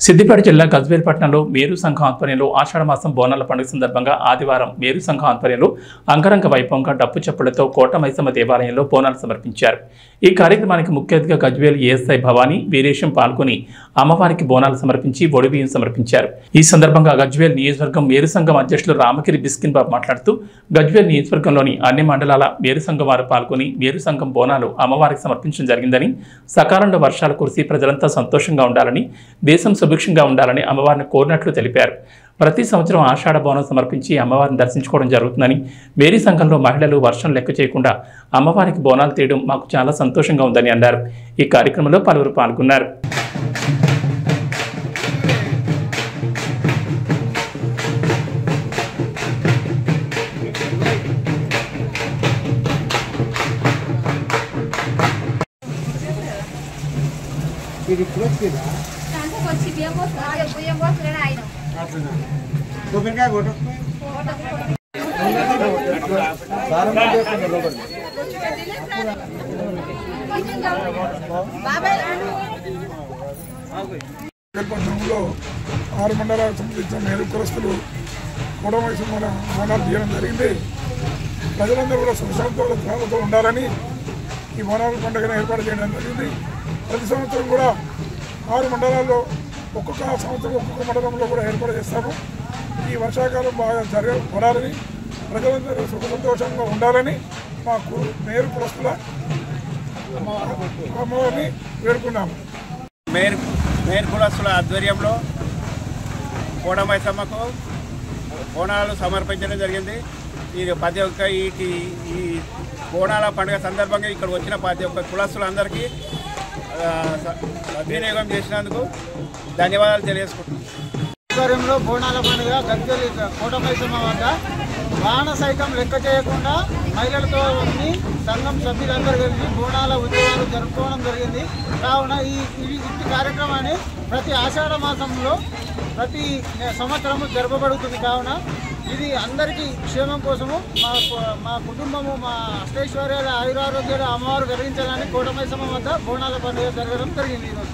సిద్దిపేట జిల్లా గజ్వేల్ పట్టణంలో మేరు సంఘం ఆధ్వర్యంలో ఆషాఢ మాసం బోనాల పండుగ సందర్భంగా ఆదివారం మేరు సంఘం ఆధ్వర్యంలో అంగరంగ వైభవంగా డప్పు చప్పులతో కోట మైసమ్మ దేవాలయంలో బోనాలు సమర్పించారు। ఈ కార్యక్రమానికి ముఖ్య అతిథిగా గజ్వేల్ ఏఎస్ఐ భవానీ వీరేశం పాల్గొని అమ్మవారికి బోనాలు సమర్పించి ఒడిబియ్యం సమర్పించారు। ఈ సందర్భంగా గజ్వేల్ నియోజకవర్గం మేరు సంఘం అధ్యక్షులు రామగిరి బిస్కిన్ బాబు మాట్లాడుతూ గజ్వేల్ నియోజకవర్గంలోని అన్ని మండలాల మేరు సంఘం వారు పాల్గొని మేరు సంఘం బోనాలు అమ్మవారికి సమర్పించడం జరిగిందని, సకాలంలో వర్షాలు కురిసి ప్రజలంతా సంతోషంగా ఉండాలని, దేశం సుభిక్షంగా ఉండాలని అమ్మవారిని కోరినట్లు తెలిపారు। ప్రతి సంవత్సరం ఆషాఢ బోనం సమర్పించి అమ్మవారిని దర్శించుకోవడం జరుగుతుందని, మేరీ సంఘంలో మహిళలు వర్షం లెక్క చేయకుండా అమ్మవారికి బోనాలు తీయడం మాకు చాలా సంతోషంగా ఉందని అన్నారు। ఈ కార్యక్రమంలో పలువురు పాల్గొన్నారు। ఆరు మండలాలకు సంబంధించిన మేరు కులస్తులు కోట మైసమ్మ బోనాలు తీయడం జరిగింది। ప్రజలందరూ కూడా సుఖశాంతులతో ఉండాలని ఈ బోనాల పండుగను ఏర్పాటు చేయడం జరిగింది। ప్రతి సంవత్సరం కూడా 6 మండలాల్లో ఒక్కొక్క సంవత్సరం ఒక్కొక్క మండలంలో కూడా ఏర్పాటు చేస్తాము। ఈ వర్షాకాలం బాగా జరగాలని, ప్రజలందరూ సుఖ సంతోషంగా ఉండాలని మా మేరు కులస్తుల అమ్మవారిని వేడుకున్నాము। మేరు కులస్తుల ఆధ్వర్యంలో కోట మైసమ్మకు బోనాలు సమర్పించడం జరిగింది। ఇది ప్రతి ఒక్క ఈ బోనాల పండుగ సందర్భంగా ఇక్కడ వచ్చిన ప్రతి ఒక్క కులస్తులందరికీ సద్వినియోగం చేసినందుకు ధన్యవాదాలు తెలియజేసుకుంటున్నాను। ఆధ్వర్యంలో బోనాల పండుగ గజ్వేల్ కోట మైసమ్మ వద్ద వాన సైతం లెక్క చేయకుండా మహిళలతో సంఘం సభ్యులందరూ కలిసి బోనాల ఉత్సవాలు జరుపుకోవడం జరిగింది। కావున ఈ కార్యక్రమాన్ని ప్రతి ఆషాఢ మాసంలో ప్రతి సంవత్సరము జరపబడుతుంది। కావున ఇది అందరికీ క్షేమం కోసము మా కుటుంబము మా అష్టైశ్వర్యాల ఆయురారోగ్యాల అమ్మవారు కలిగించాలని కోట మైసమ్మ వద్ద బోనాల పండుగ జరగడం జరిగింది ఈరోజు।